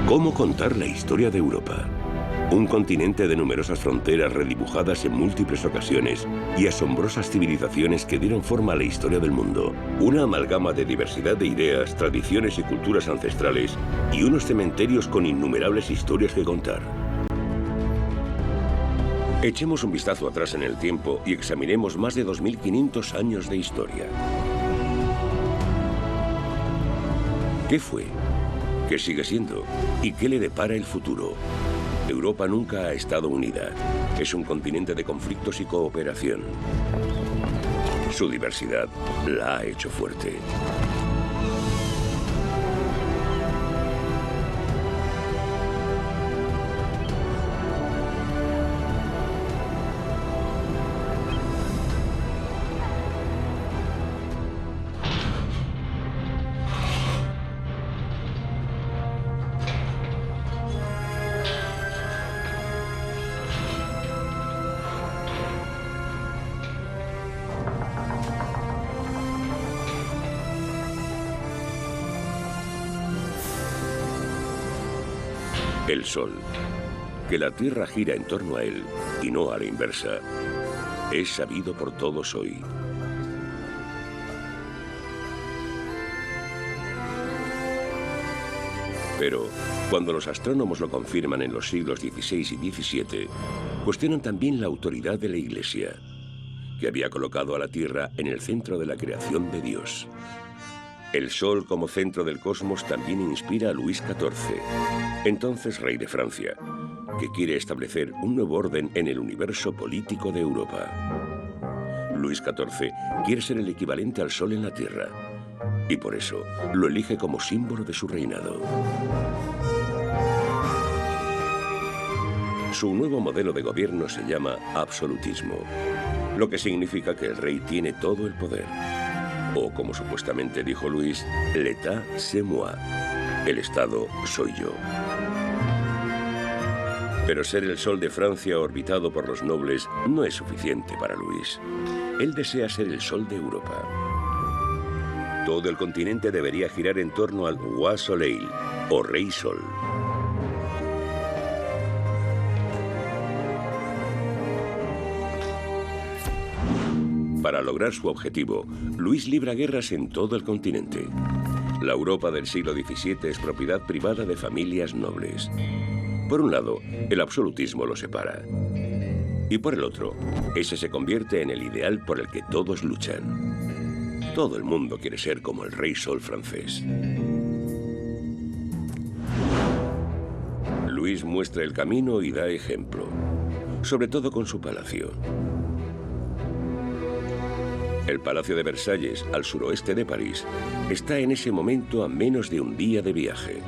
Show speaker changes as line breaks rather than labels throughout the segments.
¿Cómo contar la historia de Europa? Un continente de numerosas fronteras redibujadas en múltiples ocasiones y asombrosas civilizaciones que dieron forma a la historia del mundo. Una amalgama de diversidad de ideas, tradiciones y culturas ancestrales y unos cementerios con innumerables historias que contar. Echemos un vistazo atrás en el tiempo y examinemos más de 2500 años de historia. ¿Qué fue? ¿Qué sigue siendo? ¿Y qué le depara el futuro? Europa nunca ha estado unida. Es un continente de conflictos y cooperación. Su diversidad la ha hecho fuerte. El Sol, que la Tierra gira en torno a él y no a la inversa, es sabido por todos hoy. Pero cuando los astrónomos lo confirman en los siglos XVI y XVII, cuestionan también la autoridad de la Iglesia, que había colocado a la Tierra en el centro de la creación de Dios. El Sol como centro del cosmos también inspira a Luis XIV, entonces rey de Francia, que quiere establecer un nuevo orden en el universo político de Europa. Luis XIV quiere ser el equivalente al Sol en la Tierra, y por eso lo elige como símbolo de su reinado. Su nuevo modelo de gobierno se llama absolutismo, lo que significa que el rey tiene todo el poder. O, como supuestamente dijo Luis, l'État c'est moi. El Estado soy yo. Pero ser el Sol de Francia orbitado por los nobles no es suficiente para Luis. Él desea ser el Sol de Europa. Todo el continente debería girar en torno al Roi Soleil, o Rey Sol. Para lograr su objetivo, Luis libra guerras en todo el continente. La Europa del siglo XVII es propiedad privada de familias nobles. Por un lado, el absolutismo lo separa. Y por el otro, ese se convierte en el ideal por el que todos luchan. Todo el mundo quiere ser como el Rey Sol francés. Luis muestra el camino y da ejemplo, sobre todo con su palacio. El Palacio de Versalles, al suroeste de París, está en ese momento a menos de un día de viaje.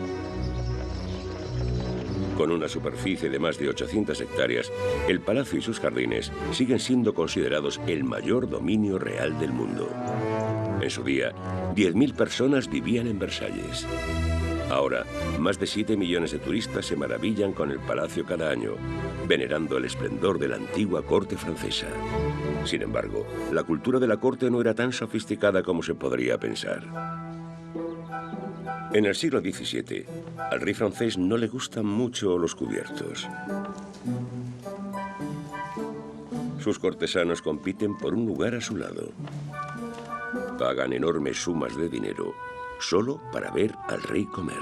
Con una superficie de más de 800 hectáreas, el palacio y sus jardines siguen siendo considerados el mayor dominio real del mundo. En su día, 10.000 personas vivían en Versalles. Ahora, más de 7 millones de turistas se maravillan con el palacio cada año, venerando el esplendor de la antigua corte francesa. Sin embargo, la cultura de la corte no era tan sofisticada como se podría pensar. En el siglo XVII, al rey francés no le gustan mucho los cubiertos. Sus cortesanos compiten por un lugar a su lado. Pagan enormes sumas de dinero solo para ver al rey comer.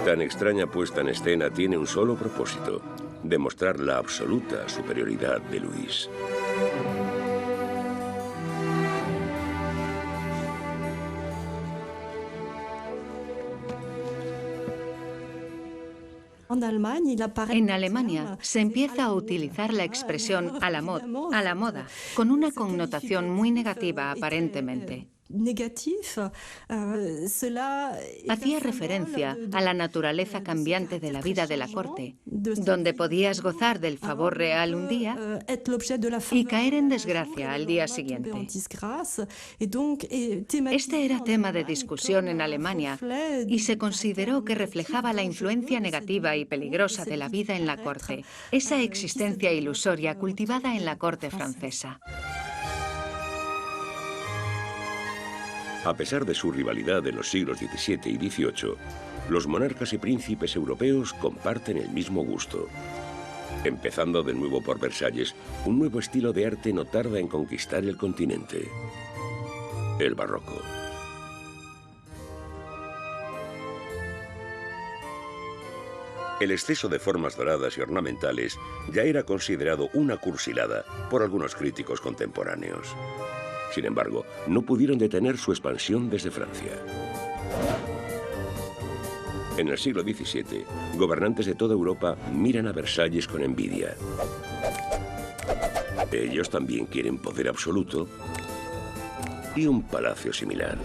Tan extraña puesta en escena tiene un solo propósito: demostrar la absoluta superioridad de Luis.
En Alemania se empieza a utilizar la expresión a la moda, con una connotación muy negativa aparentemente. Hacía referencia a la naturaleza cambiante de la vida de la corte, donde podías gozar del favor real un día y caer en desgracia al día siguiente. Este era tema de discusión en Alemania y se consideró que reflejaba la influencia negativa y peligrosa de la vida en la corte, esa existencia ilusoria cultivada en la corte francesa.
A pesar de su rivalidad en los siglos XVII y XVIII, los monarcas y príncipes europeos comparten el mismo gusto. Empezando de nuevo por Versalles, un nuevo estilo de arte no tarda en conquistar el continente: el barroco. El exceso de formas doradas y ornamentales ya era considerado una cursilada por algunos críticos contemporáneos. Sin embargo, no pudieron detener su expansión desde Francia. En el siglo XVII, gobernantes de toda Europa miran a Versalles con envidia. Ellos también quieren poder absoluto y un palacio similar.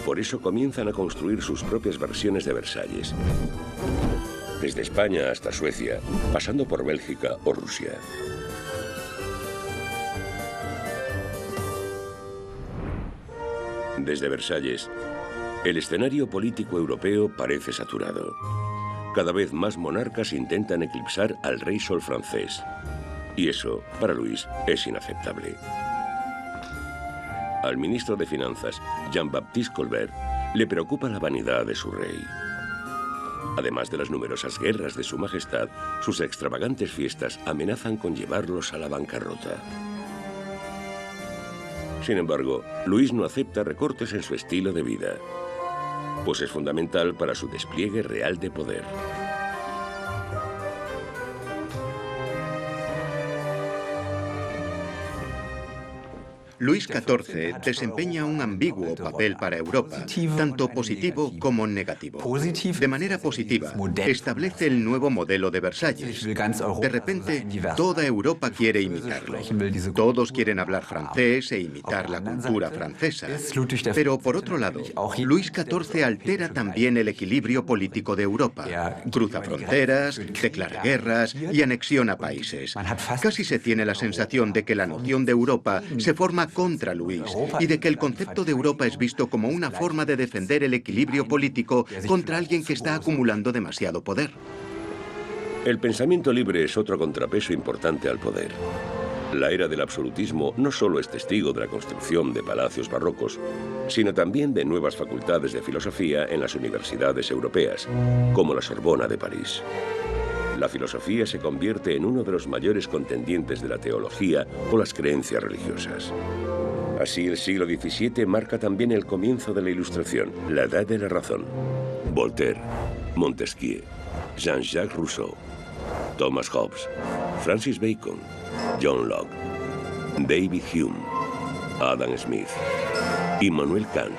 Por eso comienzan a construir sus propias versiones de Versalles, desde España hasta Suecia, pasando por Bélgica o Rusia. Desde Versalles, el escenario político europeo parece saturado. Cada vez más monarcas intentan eclipsar al rey sol francés. Y eso, para Luis, es inaceptable. Al ministro de Finanzas, Jean-Baptiste Colbert, le preocupa la vanidad de su rey. Además de las numerosas guerras de su majestad, sus extravagantes fiestas amenazan con llevarlos a la bancarrota. Sin embargo, Luis no acepta recortes en su estilo de vida, pues es fundamental para su despliegue real de poder.
Luis XIV desempeña un ambiguo papel para Europa, tanto positivo como negativo. De manera positiva, establece el nuevo modelo de Versalles. De repente, toda Europa quiere imitarlo. Todos quieren hablar francés e imitar la cultura francesa. Pero, por otro lado, Luis XIV altera también el equilibrio político de Europa. Cruza fronteras, declara guerras y anexiona países. Casi se tiene la sensación de que la noción de Europa se forma contra Luis y de que el concepto de Europa es visto como una forma de defender el equilibrio político contra alguien que está acumulando demasiado poder.
El pensamiento libre es otro contrapeso importante al poder. La era del absolutismo no solo es testigo de la construcción de palacios barrocos, sino también de nuevas facultades de filosofía en las universidades europeas, como la Sorbona de París. La filosofía se convierte en uno de los mayores contendientes de la teología o las creencias religiosas. Así, el siglo XVII marca también el comienzo de la Ilustración, la Edad de la Razón. Voltaire, Montesquieu, Jean-Jacques Rousseau, Thomas Hobbes, Francis Bacon, John Locke, David Hume, Adam Smith, Immanuel Kant,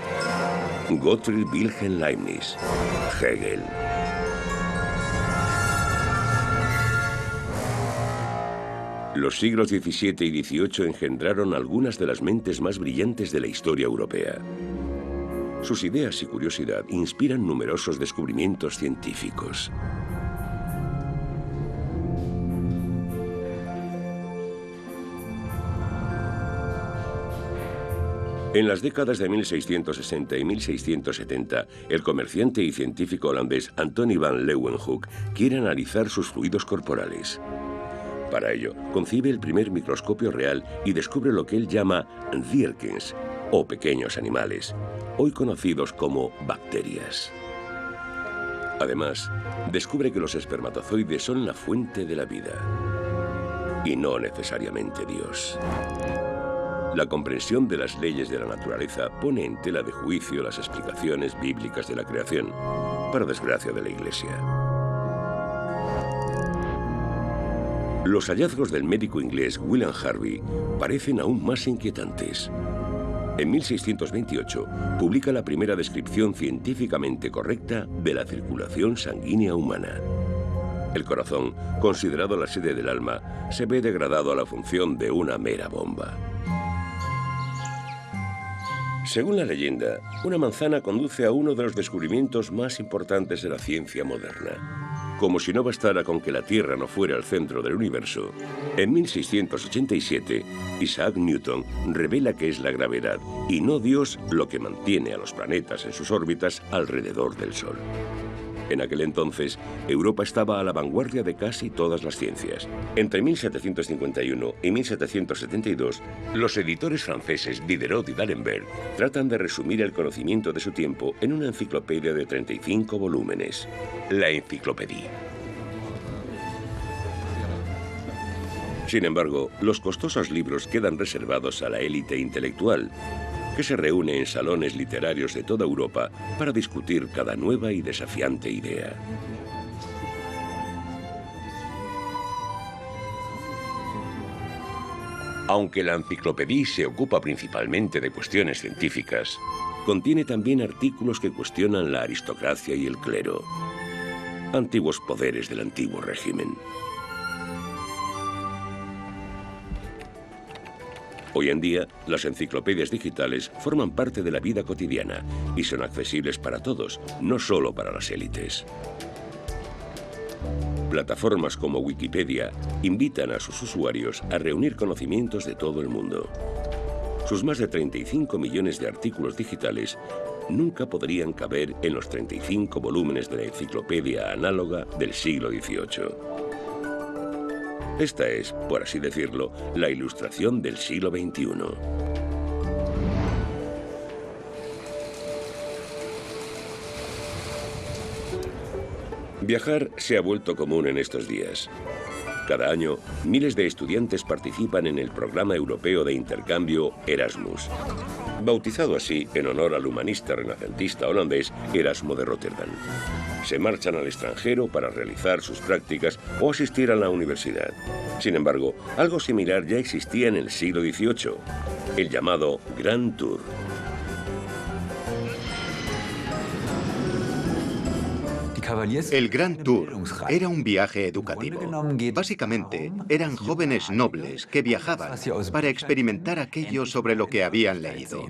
Gottfried Wilhelm Leibniz, Hegel. Los siglos XVII y XVIII engendraron algunas de las mentes más brillantes de la historia europea. Sus ideas y curiosidad inspiran numerosos descubrimientos científicos. En las décadas de 1660 y 1670, el comerciante y científico holandés Antony van Leeuwenhoek quiere analizar sus fluidos corporales. Para ello, concibe el primer microscopio real y descubre lo que él llama dierkens, o pequeños animales, hoy conocidos como bacterias. Además, descubre que los espermatozoides son la fuente de la vida, y no necesariamente Dios. La comprensión de las leyes de la naturaleza pone en tela de juicio las explicaciones bíblicas de la creación, para desgracia de la Iglesia. Los hallazgos del médico inglés William Harvey parecen aún más inquietantes. En 1628 publica la primera descripción científicamente correcta de la circulación sanguínea humana. El corazón, considerado la sede del alma, se ve degradado a la función de una mera bomba. Según la leyenda, una manzana conduce a uno de los descubrimientos más importantes de la ciencia moderna. Como si no bastara con que la Tierra no fuera el centro del universo, en 1687, Isaac Newton revela que es la gravedad y no Dios lo que mantiene a los planetas en sus órbitas alrededor del Sol. En aquel entonces, Europa estaba a la vanguardia de casi todas las ciencias. Entre 1751 y 1772, los editores franceses Diderot y D'Alembert tratan de resumir el conocimiento de su tiempo en una enciclopedia de 35 volúmenes, la Encyclopédie. Sin embargo, los costosos libros quedan reservados a la élite intelectual, que se reúne en salones literarios de toda Europa para discutir cada nueva y desafiante idea. Aunque la Encyclopédie se ocupa principalmente de cuestiones científicas, contiene también artículos que cuestionan la aristocracia y el clero, antiguos poderes del antiguo régimen. Hoy en día, las enciclopedias digitales forman parte de la vida cotidiana y son accesibles para todos, no solo para las élites. Plataformas como Wikipedia invitan a sus usuarios a reunir conocimientos de todo el mundo. Sus más de 35 millones de artículos digitales nunca podrían caber en los 35 volúmenes de la enciclopedia análoga del siglo XVIII. Esta es, por así decirlo, la ilustración del siglo XXI. Viajar se ha vuelto común en estos días. Cada año, miles de estudiantes participan en el programa europeo de intercambio Erasmus, bautizado así en honor al humanista renacentista holandés Erasmo de Rotterdam. Se marchan al extranjero para realizar sus prácticas o asistir a la universidad. Sin embargo, algo similar ya existía en el siglo XVIII, el llamado Grand Tour.
El Grand Tour era un viaje educativo. Básicamente, eran jóvenes nobles que viajaban para experimentar aquello sobre lo que habían leído.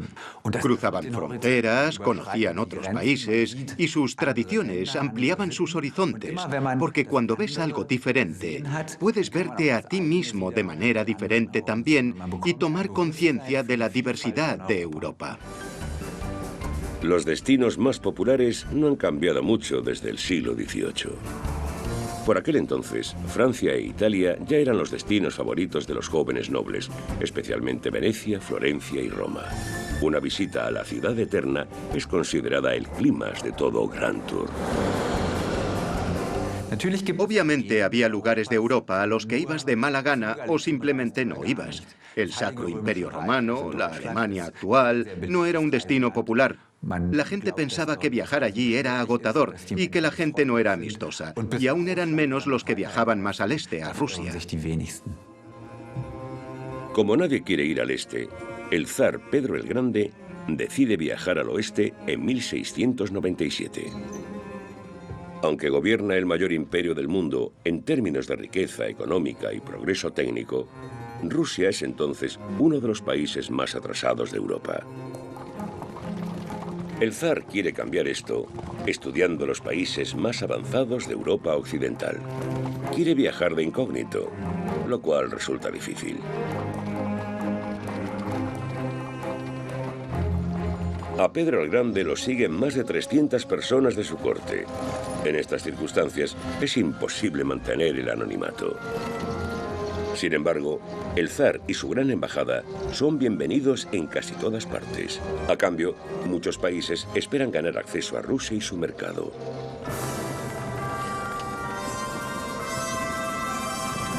Cruzaban fronteras, conocían otros países y sus tradiciones ampliaban sus horizontes, porque cuando ves algo diferente, puedes verte a ti mismo de manera diferente también y tomar conciencia de la diversidad de Europa.
Los destinos más populares no han cambiado mucho desde el siglo XVIII. Por aquel entonces, Francia e Italia ya eran los destinos favoritos de los jóvenes nobles, especialmente Venecia, Florencia y Roma. Una visita a la ciudad eterna es considerada el clímax de todo Grand Tour.
Obviamente había lugares de Europa a los que ibas de mala gana o simplemente no ibas. El Sacro Imperio Romano, la Alemania actual, no era un destino popular. La gente pensaba que viajar allí era agotador y que la gente no era amistosa. Y aún eran menos los que viajaban más al este, a Rusia.
Como nadie quiere ir al este, el zar Pedro el Grande decide viajar al oeste en 1697. Aunque gobierna el mayor imperio del mundo en términos de riqueza económica y progreso técnico, Rusia es entonces uno de los países más atrasados de Europa. El zar quiere cambiar esto estudiando los países más avanzados de Europa occidental. Quiere viajar de incógnito, lo cual resulta difícil. A Pedro el Grande lo siguen más de 300 personas de su corte. En estas circunstancias es imposible mantener el anonimato. Sin embargo, el zar y su gran embajada son bienvenidos en casi todas partes. A cambio, muchos países esperan ganar acceso a Rusia y su mercado.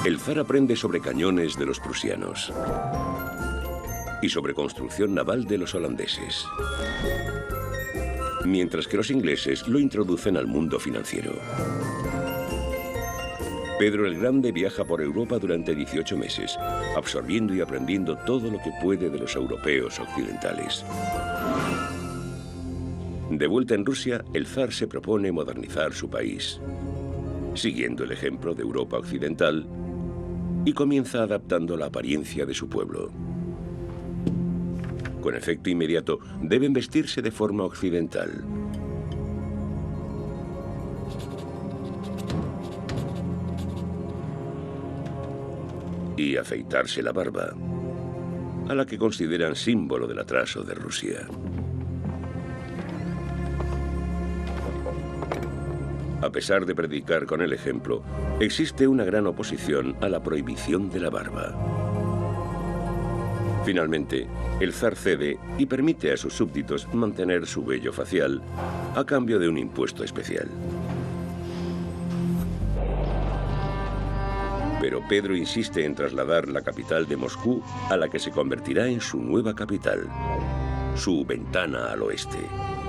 El zar aprende sobre cañones de los prusianos y sobre construcción naval de los holandeses, mientras que los ingleses lo introducen al mundo financiero. Pedro el Grande viaja por Europa durante 18 meses, absorbiendo y aprendiendo todo lo que puede de los europeos occidentales. De vuelta en Rusia, el zar se propone modernizar su país, siguiendo el ejemplo de Europa occidental, y comienza adaptando la apariencia de su pueblo. con efecto inmediato, deben vestirse de forma occidental. Y afeitarse la barba, a la que consideran símbolo del atraso de Rusia. A pesar de predicar con el ejemplo, existe una gran oposición a la prohibición de la barba. Finalmente, el zar cede y permite a sus súbditos mantener su vello facial a cambio de un impuesto especial. Pero Pedro insiste en trasladar la capital de Moscú a la que se convertirá en su nueva capital, su ventana al oeste,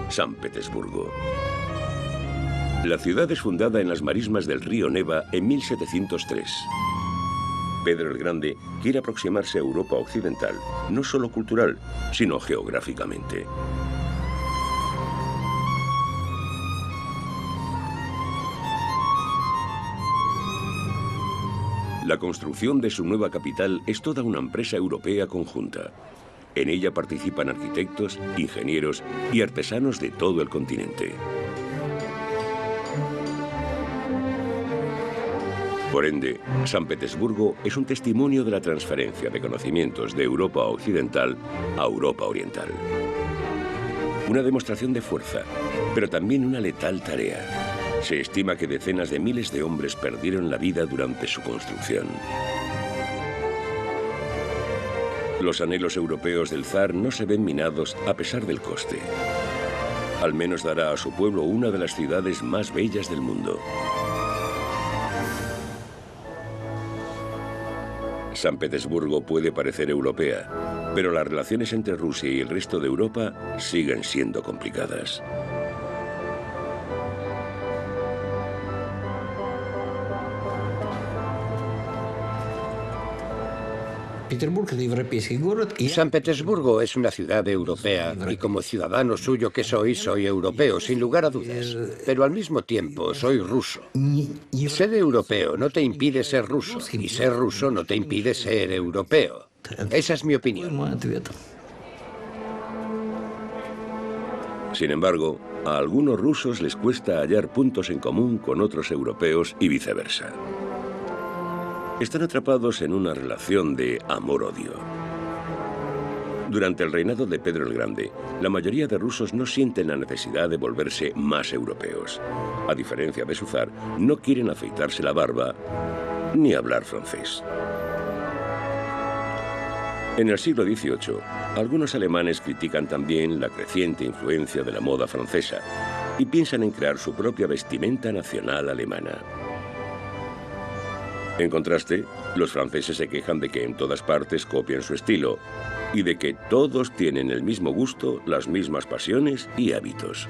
San Petersburgo. La ciudad es fundada en las marismas del río Neva en 1703. Pedro el Grande quiere aproximarse a Europa occidental, no solo cultural, sino geográficamente. La construcción de su nueva capital es toda una empresa europea conjunta. En ella participan arquitectos, ingenieros y artesanos de todo el continente. Por ende, San Petersburgo es un testimonio de la transferencia de conocimientos de Europa occidental a Europa oriental. Una demostración de fuerza, pero también una letal tarea. Se estima que decenas de miles de hombres perdieron la vida durante su construcción. Los anhelos europeos del zar no se ven minados a pesar del coste. Al menos dará a su pueblo una de las ciudades más bellas del mundo. San Petersburgo puede parecer europea, pero las relaciones entre Rusia y el resto de Europa siguen siendo complicadas.
San Petersburgo es una ciudad europea y como ciudadano suyo que soy europeo, sin lugar a dudas. Pero al mismo tiempo soy ruso. Ser europeo no te impide ser ruso y ser ruso no te impide ser europeo. Esa es mi opinión.
Sin embargo, a algunos rusos les cuesta hallar puntos en común con otros europeos y viceversa. Están atrapados en una relación de amor-odio. Durante el reinado de Pedro el Grande, la mayoría de rusos no sienten la necesidad de volverse más europeos. A diferencia de su zar, no quieren afeitarse la barba ni hablar francés. En el siglo XVIII, algunos alemanes critican también la creciente influencia de la moda francesa y piensan en crear su propia vestimenta nacional alemana. En contraste, los franceses se quejan de que en todas partes copian su estilo y de que todos tienen el mismo gusto, las mismas pasiones y hábitos.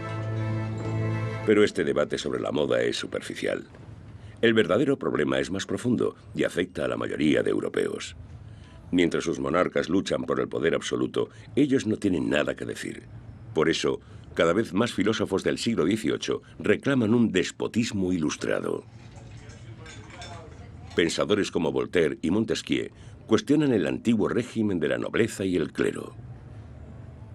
Pero este debate sobre la moda es superficial. El verdadero problema es más profundo y afecta a la mayoría de europeos. Mientras sus monarcas luchan por el poder absoluto, ellos no tienen nada que decir. Por eso, cada vez más filósofos del siglo XVIII reclaman un despotismo ilustrado. Pensadores como Voltaire y Montesquieu cuestionan el antiguo régimen de la nobleza y el clero.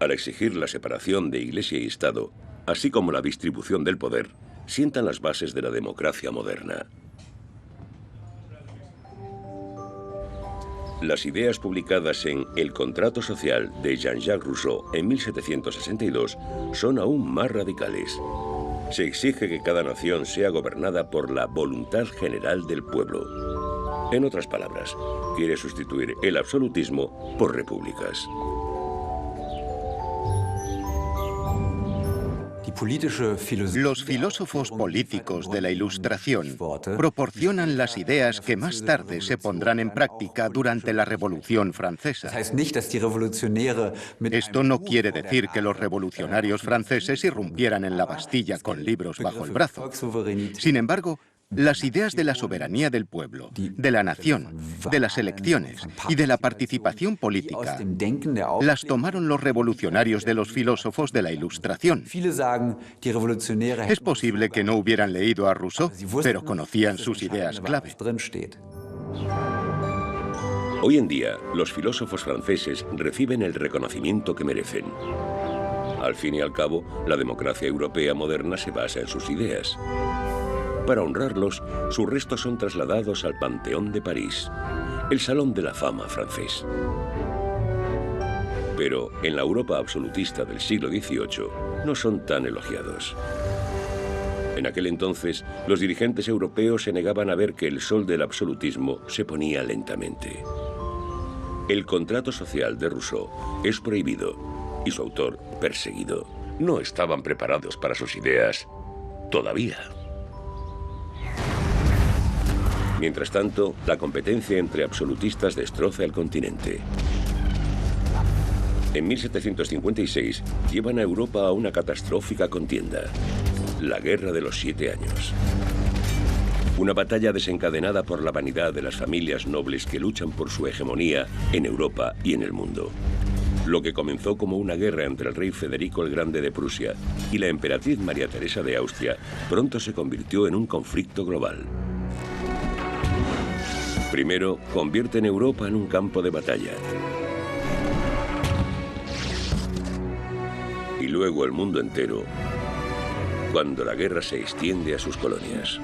Al exigir la separación de Iglesia y Estado, así como la distribución del poder, sientan las bases de la democracia moderna. Las ideas publicadas en El contrato social de Jean-Jacques Rousseau en 1762 son aún más radicales. Se exige que cada nación sea gobernada por la voluntad general del pueblo. En otras palabras, quiere sustituir el absolutismo por repúblicas.
Los filósofos políticos de la Ilustración proporcionan las ideas que más tarde se pondrán en práctica durante la Revolución Francesa. Esto no quiere decir que los revolucionarios franceses irrumpieran en la Bastilla con libros bajo el brazo. Sin embargo, las ideas de la soberanía del pueblo, de la nación, de las elecciones y de la participación política las tomaron los revolucionarios de los filósofos de la Ilustración. Es posible que no hubieran leído a Rousseau, pero conocían sus ideas clave.
Hoy en día, los filósofos franceses reciben el reconocimiento que merecen. Al fin y al cabo, la democracia europea moderna se basa en sus ideas. Para honrarlos, sus restos son trasladados al Panteón de París, el Salón de la Fama francés. Pero en la Europa absolutista del siglo XVIII no son tan elogiados. En aquel entonces, los dirigentes europeos se negaban a ver que el sol del absolutismo se ponía lentamente. El contrato social de Rousseau es prohibido y su autor perseguido. No estaban preparados para sus ideas todavía. Mientras tanto, la competencia entre absolutistas destroza el continente. En 1756 llevan a Europa a una catastrófica contienda, la Guerra de los 7 Años. Una batalla desencadenada por la vanidad de las familias nobles que luchan por su hegemonía en Europa y en el mundo. Lo que comenzó como una guerra entre el rey Federico el Grande de Prusia y la emperatriz María Teresa de Austria, pronto se convirtió en un conflicto global. Primero, convierten Europa en un campo de batalla. Y luego el mundo entero, cuando la guerra se extiende a sus colonias.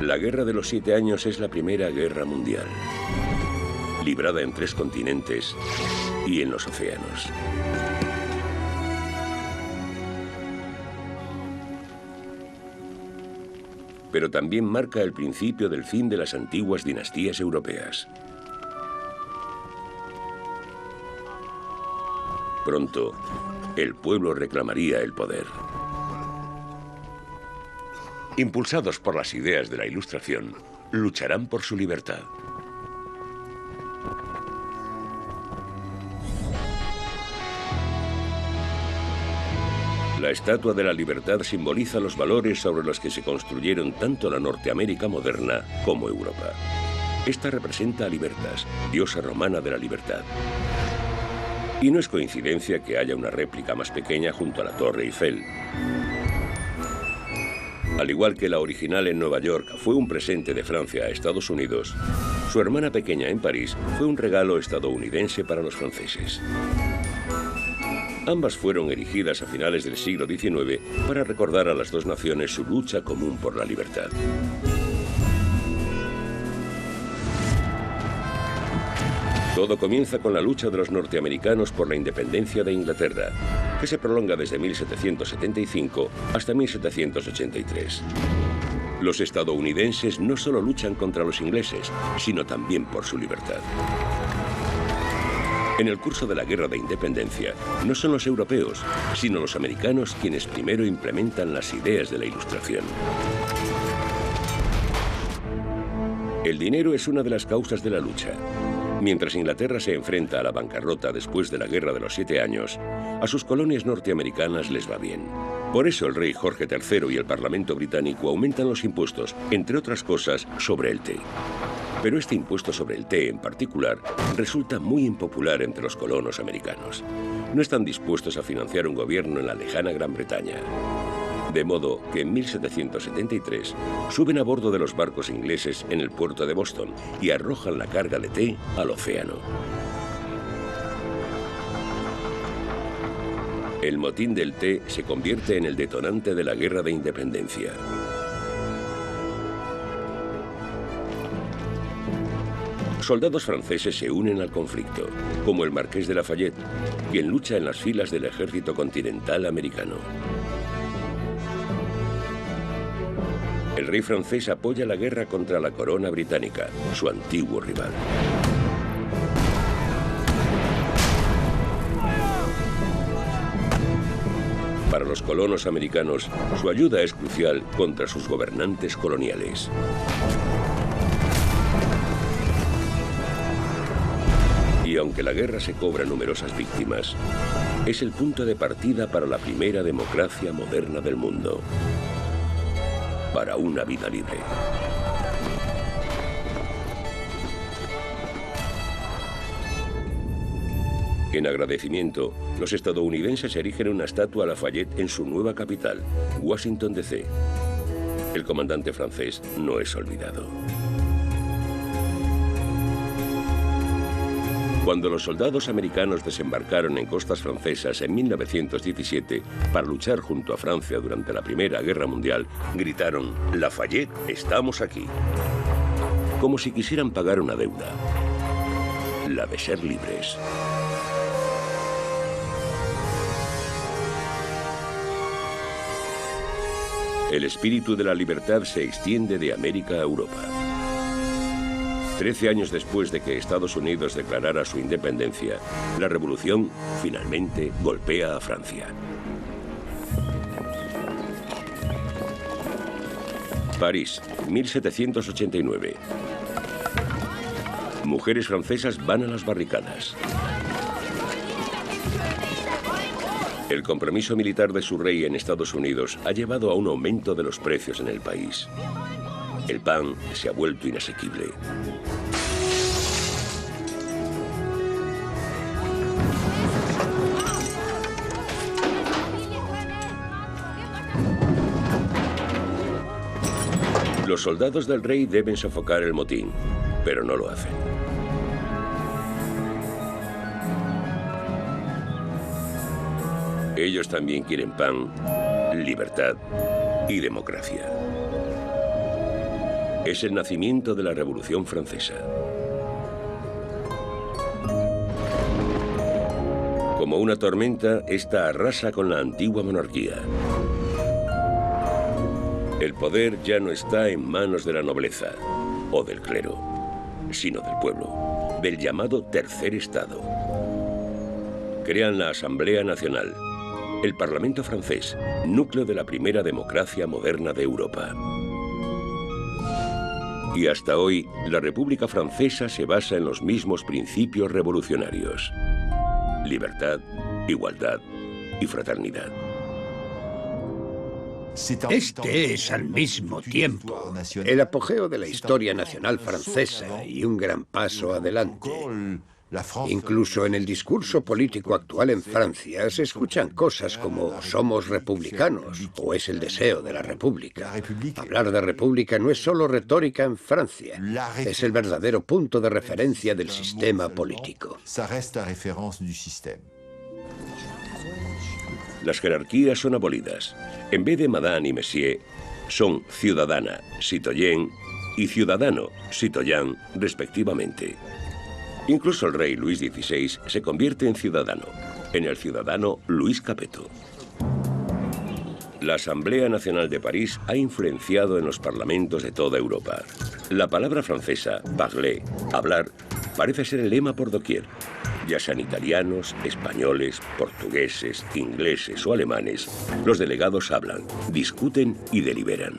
La Guerra de los 7 Años es la primera guerra mundial, librada en 3 continentes y en los océanos. Pero también marca el principio del fin de las antiguas dinastías europeas. Pronto, el pueblo reclamaría el poder. Impulsados por las ideas de la Ilustración, lucharán por su libertad. La Estatua de la Libertad simboliza los valores sobre los que se construyeron tanto la Norteamérica moderna como Europa. Esta representa a Libertas, diosa romana de la libertad. Y no es coincidencia que haya una réplica más pequeña junto a la Torre Eiffel. Al igual que la original en Nueva York fue un presente de Francia a Estados Unidos, su hermana pequeña en París fue un regalo estadounidense para los franceses. Ambas fueron erigidas a finales del siglo XIX para recordar a las dos naciones su lucha común por la libertad. Todo comienza con la lucha de los norteamericanos por la independencia de Inglaterra, que se prolonga desde 1775 hasta 1783. Los estadounidenses no solo luchan contra los ingleses, sino también por su libertad. En el curso de la Guerra de Independencia, no son los europeos, sino los americanos quienes primero implementan las ideas de la Ilustración. El dinero es una de las causas de la lucha. Mientras Inglaterra se enfrenta a la bancarrota después de la Guerra de los 7 Años, a sus colonias norteamericanas les va bien. Por eso el rey Jorge III y el Parlamento británico aumentan los impuestos, entre otras cosas, sobre el té. Pero este impuesto sobre el té en particular resulta muy impopular entre los colonos americanos. No están dispuestos a financiar un gobierno en la lejana Gran Bretaña. De modo que en 1773 suben a bordo de los barcos ingleses en el puerto de Boston y arrojan la carga de té al océano. El motín del té se convierte en el detonante de la Guerra de Independencia. Soldados franceses se unen al conflicto, como el marqués de Lafayette, quien lucha en las filas del ejército continental americano. El rey francés apoya la guerra contra la corona británica, su antiguo rival. Para los colonos americanos, su ayuda es crucial contra sus gobernantes coloniales. Y aunque la guerra se cobra numerosas víctimas, es el punto de partida para la primera democracia moderna del mundo. Para una vida libre. En agradecimiento, los estadounidenses erigen una estatua a Lafayette en su nueva capital, Washington, D.C. El comandante francés no es olvidado. Cuando los soldados americanos desembarcaron en costas francesas en 1917 para luchar junto a Francia durante la Primera Guerra Mundial, gritaron: «Lafayette, estamos aquí», como si quisieran pagar una deuda, la de ser libres. El espíritu de la libertad se extiende de América a Europa. 13 años después de que Estados Unidos declarara su independencia, la revolución finalmente golpea a Francia. París, 1789. Mujeres francesas van a las barricadas. El compromiso militar de su rey en Estados Unidos ha llevado a un aumento de los precios en el país. El pan se ha vuelto inasequible. Los soldados del rey deben sofocar el motín, pero no lo hacen. Ellos también quieren pan, libertad y democracia. Es el nacimiento de la Revolución Francesa. Como una tormenta, esta arrasa con la antigua monarquía. El poder ya no está en manos de la nobleza o del clero, sino del pueblo, del llamado Tercer Estado. Crean la Asamblea Nacional, el Parlamento francés, núcleo de la primera democracia moderna de Europa. Y hasta hoy, la República Francesa se basa en los mismos principios revolucionarios: libertad, igualdad y fraternidad.
Este es al mismo tiempo el apogeo de la historia nacional francesa y un gran paso adelante. Incluso en el discurso político actual en Francia se escuchan cosas como «somos republicanos» o «es el deseo de la república». Hablar de república no es solo retórica en Francia, es el verdadero punto de referencia del sistema político.
Las jerarquías son abolidas. En vez de madame y monsieur, son ciudadana, citoyen, y ciudadano, citoyen, respectivamente. Incluso el rey Luis XVI se convierte en ciudadano, en el ciudadano Luis Capeto. La Asamblea Nacional de París ha influenciado en los parlamentos de toda Europa. La palabra francesa, parler, hablar, parece ser el lema por doquier. Ya sean italianos, españoles, portugueses, ingleses o alemanes, los delegados hablan, discuten y deliberan.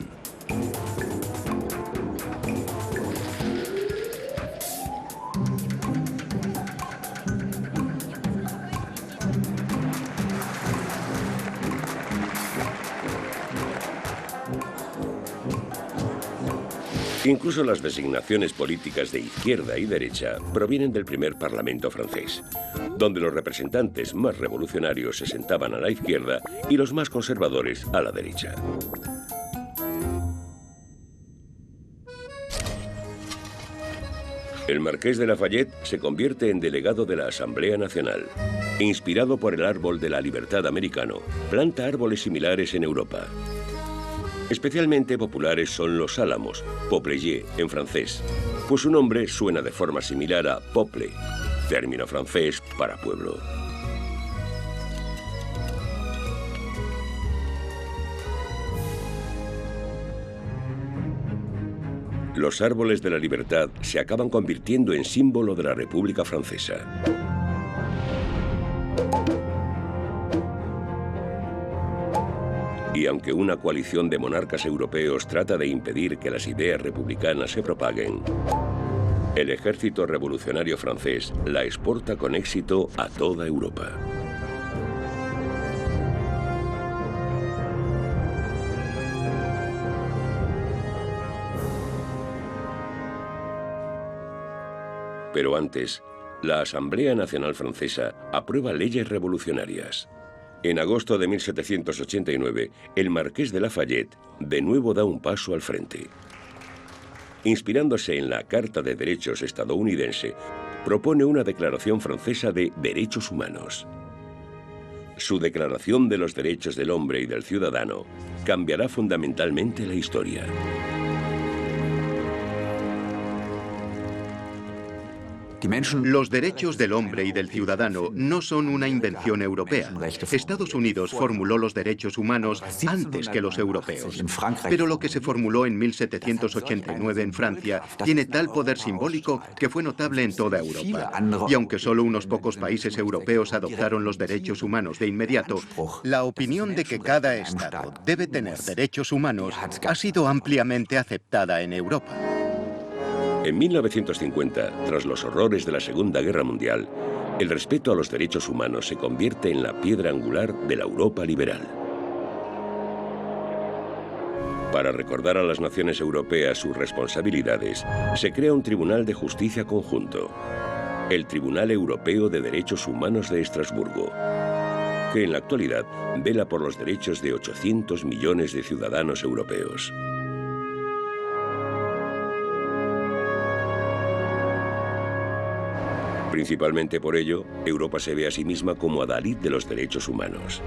Incluso las designaciones políticas de izquierda y derecha provienen del primer Parlamento francés, donde los representantes más revolucionarios se sentaban a la izquierda y los más conservadores a la derecha. El marqués de Lafayette se convierte en delegado de la Asamblea Nacional. Inspirado por el árbol de la libertad americano, planta árboles similares en Europa. Especialmente populares son los álamos, popleyé en francés, pues su nombre suena de forma similar a pople, término francés para pueblo. Los árboles de la libertad se acaban convirtiendo en símbolo de la República Francesa. Y aunque una coalición de monarcas europeos trata de impedir que las ideas republicanas se propaguen, el ejército revolucionario francés la exporta con éxito a toda Europa. Pero antes, la Asamblea Nacional Francesa aprueba leyes revolucionarias. En agosto de 1789, el marqués de Lafayette de nuevo da un paso al frente. Inspirándose en la Carta de Derechos estadounidense, propone una declaración francesa de derechos humanos. Su Declaración de los Derechos del Hombre y del Ciudadano cambiará fundamentalmente la historia.
Los derechos del hombre y del ciudadano no son una invención europea. Estados Unidos formuló los derechos humanos antes que los europeos. Pero lo que se formuló en 1789 en Francia tiene tal poder simbólico que fue notable en toda Europa. Y aunque solo unos pocos países europeos adoptaron los derechos humanos de inmediato, la opinión de que cada Estado debe tener derechos humanos ha sido ampliamente aceptada en Europa.
En 1950, tras los horrores de la Segunda Guerra Mundial, el respeto a los derechos humanos se convierte en la piedra angular de la Europa liberal. Para recordar a las naciones europeas sus responsabilidades, se crea un Tribunal de Justicia Conjunto, el Tribunal Europeo de Derechos Humanos de Estrasburgo, que en la actualidad vela por los derechos de 800 millones de ciudadanos europeos. Principalmente por ello, Europa se ve a sí misma como adalid de los derechos humanos.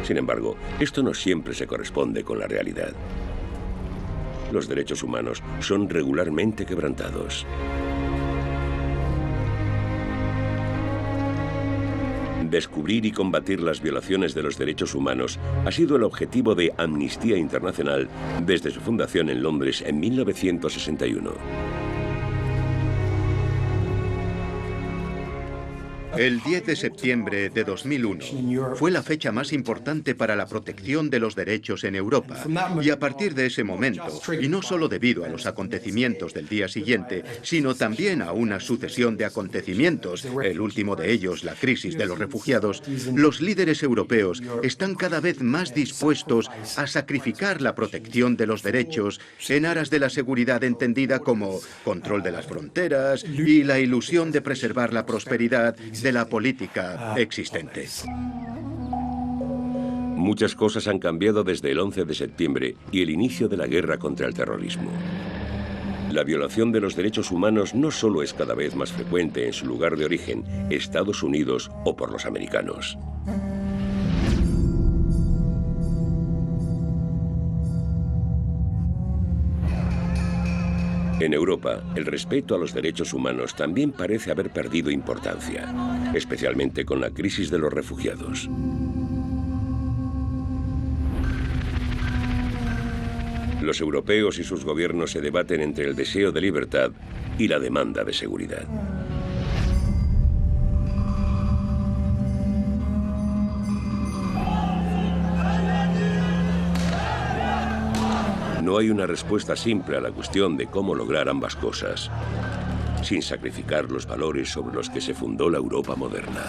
Sin embargo, esto no siempre se corresponde con la realidad. Los derechos humanos son regularmente quebrantados. Descubrir y combatir las violaciones de los derechos humanos ha sido el objetivo de Amnistía Internacional desde su fundación en Londres en 1961.
El 10 de septiembre de 2001 fue la fecha más importante para la protección de los derechos en Europa. Y a partir de ese momento, y no solo debido a los acontecimientos del día siguiente, sino también a una sucesión de acontecimientos, el último de ellos la crisis de los refugiados, los líderes europeos están cada vez más dispuestos a sacrificar la protección de los derechos en aras de la seguridad entendida como control de las fronteras y la ilusión de preservar la prosperidad de la política existente.
Muchas cosas han cambiado desde el 11 de septiembre y el inicio de la guerra contra el terrorismo. La violación de los derechos humanos no solo es cada vez más frecuente en su lugar de origen, Estados Unidos o por los americanos. En Europa, el respeto a los derechos humanos también parece haber perdido importancia, especialmente con la crisis de los refugiados. Los europeos y sus gobiernos se debaten entre el deseo de libertad y la demanda de seguridad. No hay una respuesta simple a la cuestión de cómo lograr ambas cosas, sin sacrificar los valores sobre los que se fundó la Europa moderna.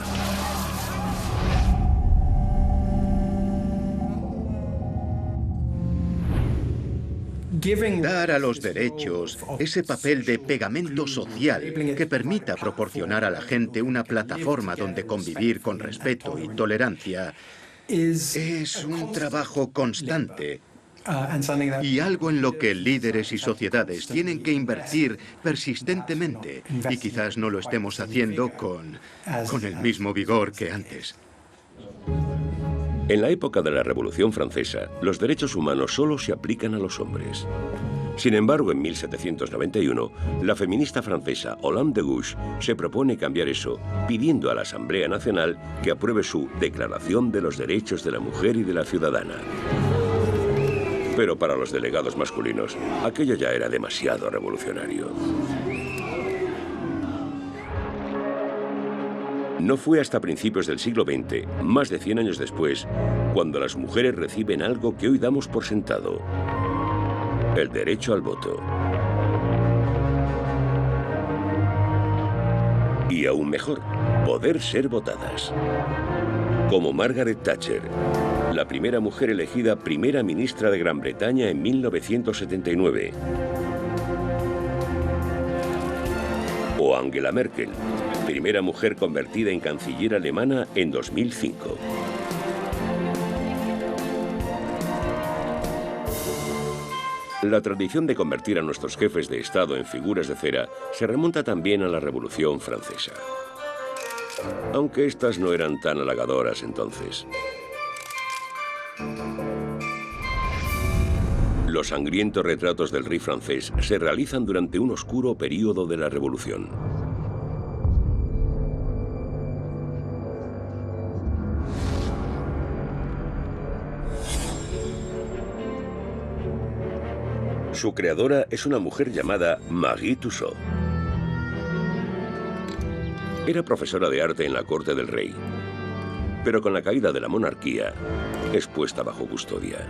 Dar a los derechos ese papel de pegamento social que permita proporcionar a la gente una plataforma donde convivir con respeto y tolerancia es un trabajo constante. Y algo en lo que líderes y sociedades tienen que invertir persistentemente, y quizás no lo estemos haciendo con el mismo vigor que antes.
En la época de la Revolución Francesa, los derechos humanos solo se aplican a los hombres. Sin embargo, en 1791, la feminista francesa Olympe de Gouges se propone cambiar eso, pidiendo a la Asamblea Nacional que apruebe su Declaración de los Derechos de la Mujer y de la Ciudadana. Pero para los delegados masculinos, aquello ya era demasiado revolucionario. No fue hasta principios del siglo XX, más de 100 años después, cuando las mujeres reciben algo que hoy damos por sentado: el derecho al voto. Y aún mejor, poder ser votadas. Como Margaret Thatcher, la primera mujer elegida primera ministra de Gran Bretaña en 1979. O Angela Merkel, primera mujer convertida en canciller alemana en 2005. La tradición de convertir a nuestros jefes de Estado en figuras de cera se remonta también a la Revolución Francesa. Aunque estas no eran tan halagadoras entonces. Los sangrientos retratos del rey francés se realizan durante un oscuro período de la Revolución. Su creadora es una mujer llamada Marie Tussaud. Era profesora de arte en la corte del rey, pero con la caída de la monarquía es puesta bajo custodia.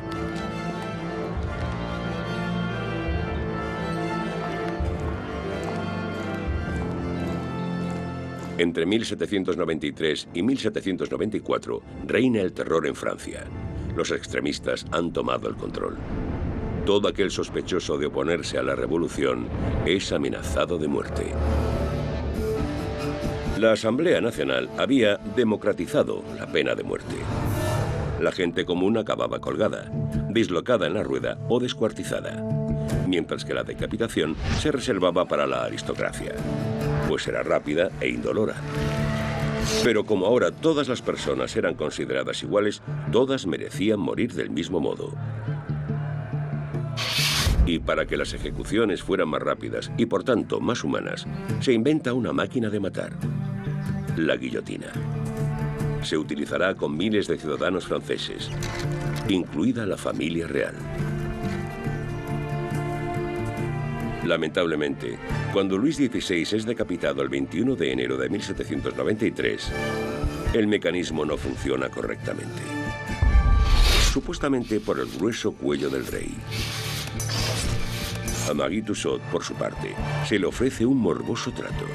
Entre 1793 y 1794 reina el terror en Francia. Los extremistas han tomado el control. Todo aquel sospechoso de oponerse a la revolución es amenazado de muerte. La Asamblea Nacional había democratizado la pena de muerte. La gente común acababa colgada, dislocada en la rueda o descuartizada, mientras que la decapitación se reservaba para la aristocracia, pues era rápida e indolora. Pero como ahora todas las personas eran consideradas iguales, todas merecían morir del mismo modo. Y para que las ejecuciones fueran más rápidas y por tanto más humanas, se inventa una máquina de matar, la guillotina. Se utilizará con miles de ciudadanos franceses, incluida la familia real. Lamentablemente, cuando Luis XVI es decapitado el 21 de enero de 1793, el mecanismo no funciona correctamente. Supuestamente por el grueso cuello del rey. A Marie Tussaud, por su parte, se le ofrece un morboso trato.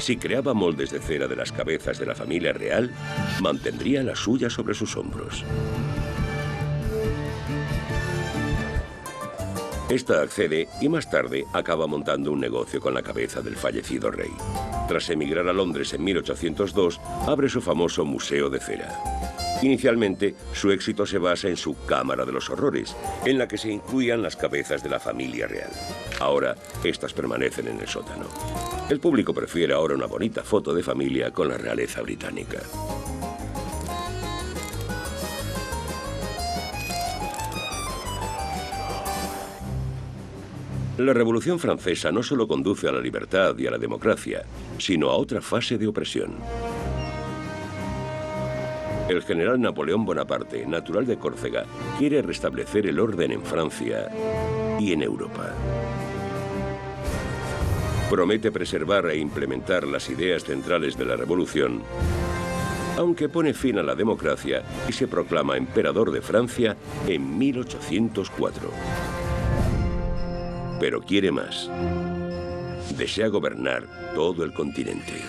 Si creaba moldes de cera de las cabezas de la familia real, mantendría la suya sobre sus hombros. Esta accede y más tarde acaba montando un negocio con la cabeza del fallecido rey. Tras emigrar a Londres en 1802, abre su famoso Museo de Cera. Inicialmente, su éxito se basa en su Cámara de los Horrores, en la que se incluían las cabezas de la familia real. Ahora, estas permanecen en el sótano. El público prefiere ahora una bonita foto de familia con la realeza británica. La Revolución Francesa no solo conduce a la libertad y a la democracia, sino a otra fase de opresión. El general Napoleón Bonaparte, natural de Córcega, quiere restablecer el orden en Francia y en Europa. Promete preservar e implementar las ideas centrales de la revolución, aunque pone fin a la democracia y se proclama emperador de Francia en 1804. Pero quiere más. Desea gobernar todo el continente.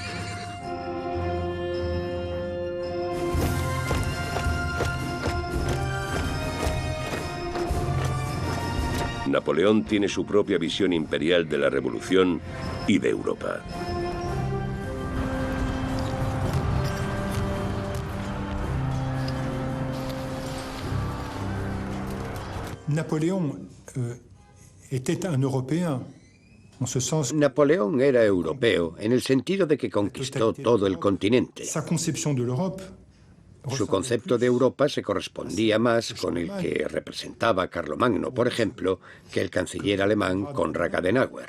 Napoleón tiene su propia visión imperial de la revolución y de Europa.
Napoleón
Napoleón era europeo en el sentido de que conquistó todo el continente. Su concepto de Europa se correspondía más con el que representaba Carlomagno, por ejemplo, que el canciller alemán Konrad Adenauer.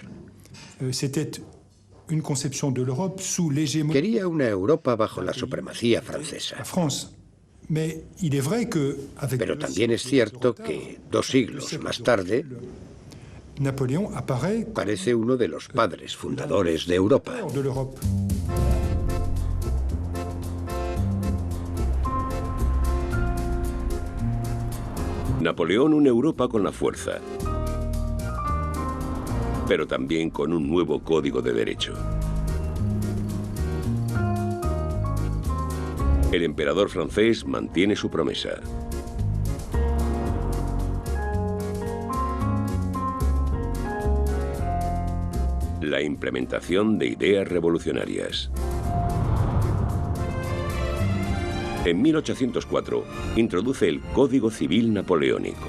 Quería una Europa bajo la supremacía francesa. Pero también es cierto que 2 siglos más tarde parece uno de los padres fundadores de Europa.
Napoleón une Europa con la fuerza, pero también con un nuevo código de derecho. El emperador francés mantiene su promesa. La implementación de ideas revolucionarias. En 1804 introduce el Código Civil Napoleónico.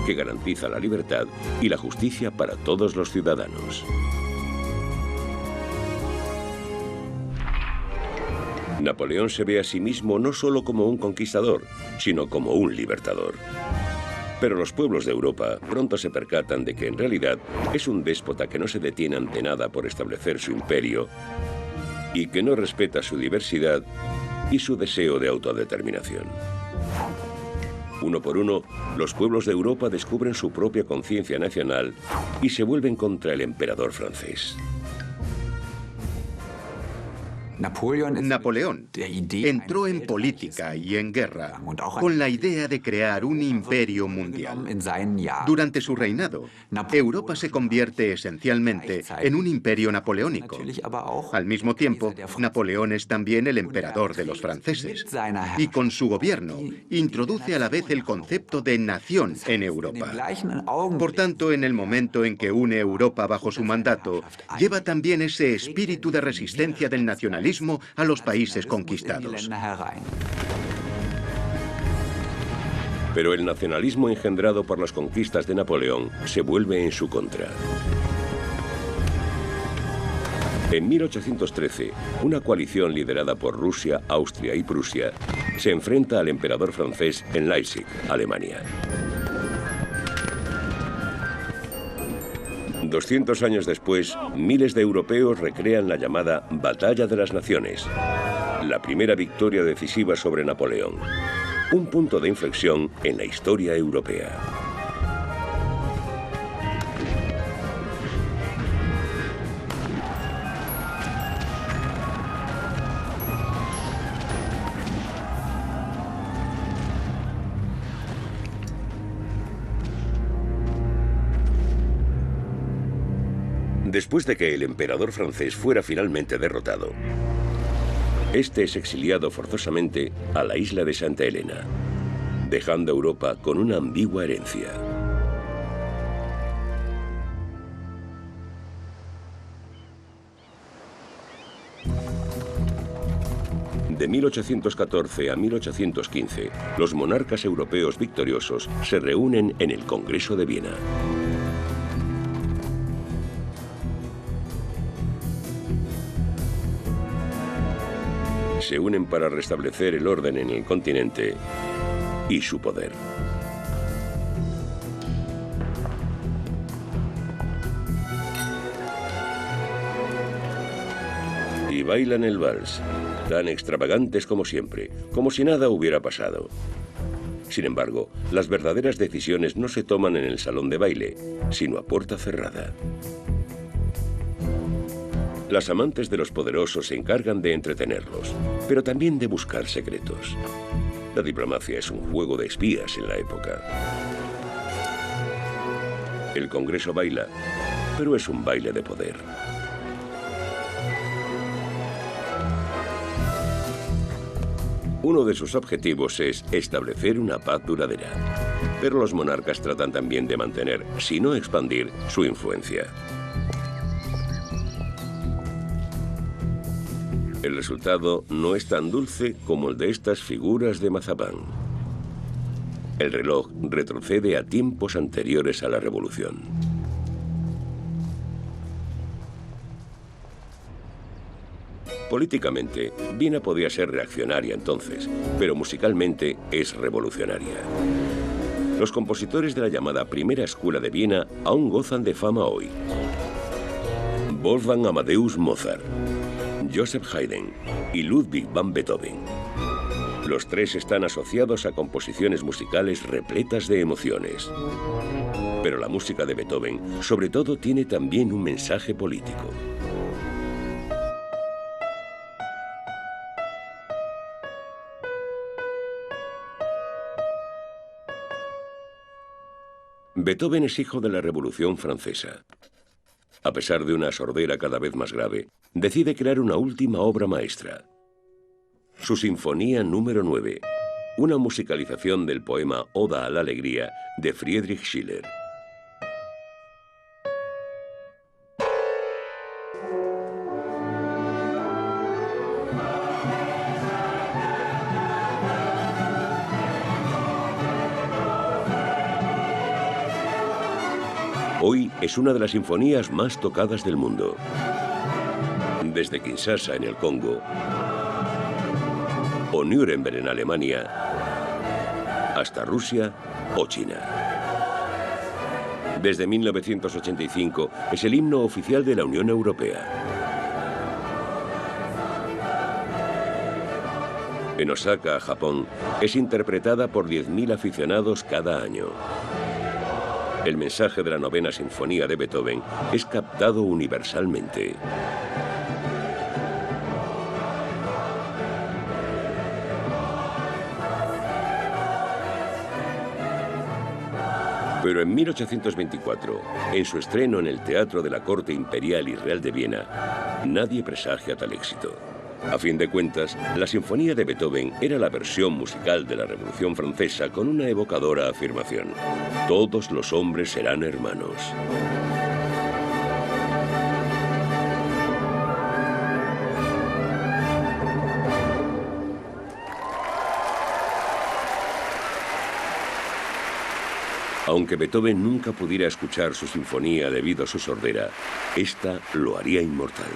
que garantiza la libertad y la justicia para todos los ciudadanos. Napoleón se ve a sí mismo no solo como un conquistador, sino como un libertador. Pero los pueblos de Europa pronto se percatan de que en realidad es un déspota que no se detiene ante nada por establecer su imperio y que no respeta su diversidad y su deseo de autodeterminación. Uno por uno, los pueblos de Europa descubren su propia conciencia nacional y se vuelven contra el emperador francés.
Napoleón entró en política y en guerra con la idea de crear un imperio mundial. Durante su reinado, Europa se convierte esencialmente en un imperio napoleónico. Al mismo tiempo, Napoleón es también el emperador de los franceses. Y con su gobierno, introduce a la vez el concepto de nación en Europa. Por tanto, en el momento en que une Europa bajo su mandato, lleva también ese espíritu de resistencia del nacionalismo a los países conquistados.
Pero el nacionalismo engendrado por las conquistas de Napoleón se vuelve en su contra. En 1813, una coalición liderada por Rusia, Austria y Prusia se enfrenta al emperador francés en Leipzig, Alemania. 200 años después, miles de europeos recrean la llamada Batalla de las Naciones, la primera victoria decisiva sobre Napoleón, un punto de inflexión en la historia europea. Después de que el emperador francés fuera finalmente derrotado, este es exiliado forzosamente a la isla de Santa Elena, dejando a Europa con una ambigua herencia. De 1814 a 1815, los monarcas europeos victoriosos se reúnen en el Congreso de Viena. Se unen para restablecer el orden en el continente y su poder. Y bailan el vals, tan extravagantes como siempre, como si nada hubiera pasado. Sin embargo, las verdaderas decisiones no se toman en el salón de baile, sino a puerta cerrada. Las amantes de los poderosos se encargan de entretenerlos, pero también de buscar secretos. La diplomacia es un juego de espías en la época. El Congreso baila, pero es un baile de poder. Uno de sus objetivos es establecer una paz duradera, pero los monarcas tratan también de mantener, si no expandir, su influencia. El resultado no es tan dulce como el de estas figuras de mazapán. El reloj retrocede a tiempos anteriores a la Revolución. Políticamente, Viena podía ser reaccionaria entonces, pero musicalmente es revolucionaria. Los compositores de la llamada Primera Escuela de Viena aún gozan de fama hoy. Wolfgang Amadeus Mozart, Joseph Haydn y Ludwig van Beethoven. Los tres están asociados a composiciones musicales repletas de emociones. Pero la música de Beethoven, sobre todo, tiene también un mensaje político. Beethoven es hijo de la Revolución Francesa. A pesar de una sordera cada vez más grave, decide crear una última obra maestra. Su Sinfonía número 9, una musicalización del poema Oda a la Alegría de Friedrich Schiller. Hoy es una de las sinfonías más tocadas del mundo. Desde Kinshasa, en el Congo, o Nuremberg, en Alemania, hasta Rusia o China. Desde 1985 es el himno oficial de la Unión Europea. En Osaka, Japón, es interpretada por 10.000 aficionados cada año. El mensaje de la novena sinfonía de Beethoven es captado universalmente. Pero en 1824, en su estreno en el Teatro de la Corte Imperial y Real de Viena, nadie presagia tal éxito. A fin de cuentas, la Sinfonía de Beethoven era la versión musical de la Revolución Francesa con una evocadora afirmación: todos los hombres serán hermanos. Aunque Beethoven nunca pudiera escuchar su sinfonía debido a su sordera, esta lo haría inmortal.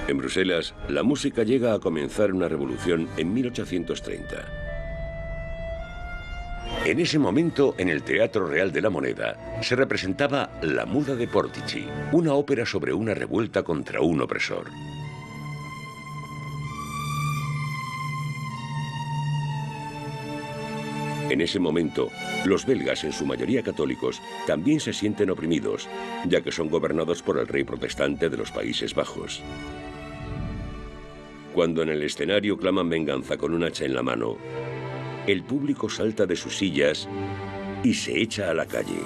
En Bruselas, la música llega a comenzar una revolución en 1830. En ese momento, en el Teatro Real de la Moneda, se representaba La Muda de Portici, una ópera sobre una revuelta contra un opresor. En ese momento, los belgas, en su mayoría católicos, también se sienten oprimidos, ya que son gobernados por el rey protestante de los Países Bajos. Cuando en el escenario claman venganza con un hacha en la mano, el público salta de sus sillas y se echa a la calle.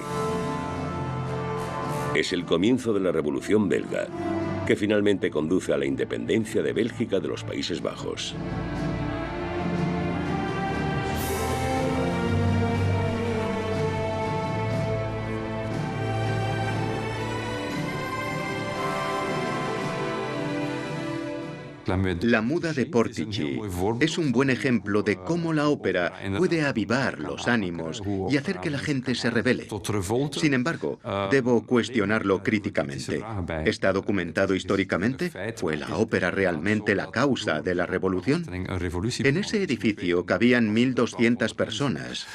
Es el comienzo de la Revolución belga, que finalmente conduce a la independencia de Bélgica de los Países Bajos.
La Muda de Portici es un buen ejemplo de cómo la ópera puede avivar los ánimos y hacer que la gente se rebele. Sin embargo, debo cuestionarlo críticamente. ¿Está documentado históricamente? ¿Fue la ópera realmente la causa de la revolución? En ese edificio cabían 1.200 personas.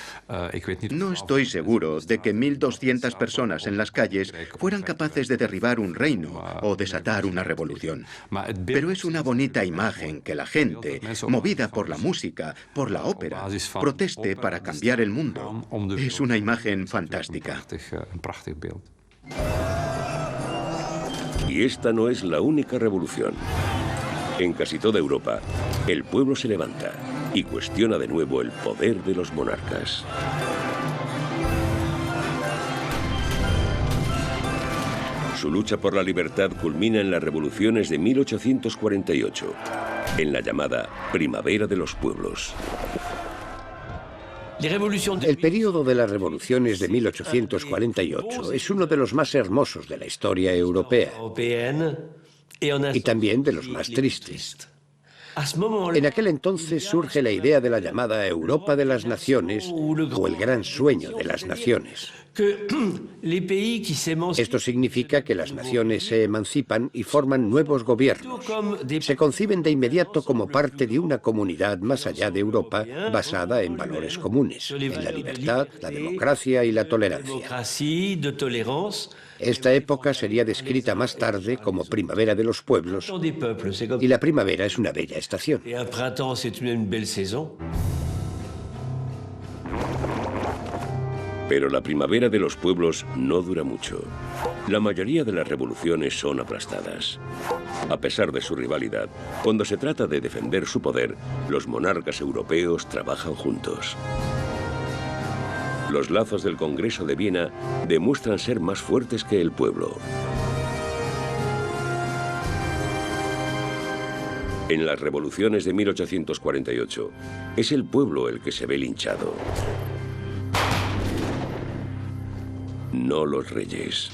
No estoy seguro de que 1.200 personas en las calles fueran capaces de derribar un reino o desatar una revolución. Pero es una bonita imagen que la gente, movida por la música, por la ópera, proteste para cambiar el mundo. Es una imagen fantástica.
Y esta no es la única revolución. En casi toda Europa, el pueblo se levanta y cuestiona de nuevo el poder de los monarcas. Su lucha por la libertad culmina en las revoluciones de 1848, en la llamada Primavera de los Pueblos.
El período de las revoluciones de 1848 es uno de los más hermosos de la historia europea y también de los más tristes. En aquel entonces surge la idea de la llamada Europa de las Naciones o el gran sueño de las naciones. Esto significa que las naciones se emancipan y forman nuevos gobiernos. Se conciben de inmediato como parte de una comunidad más allá de Europa basada en valores comunes, en la libertad, la democracia y la tolerancia. Esta época sería descrita más tarde como Primavera de los Pueblos, y la primavera es una bella estación.
Pero la Primavera de los Pueblos no dura mucho. La mayoría de las revoluciones son aplastadas. A pesar de su rivalidad, cuando se trata de defender su poder, los monarcas europeos trabajan juntos. Los lazos del Congreso de Viena demuestran ser más fuertes que el pueblo. En las revoluciones de 1848, es el pueblo el que se ve linchado, no los reyes.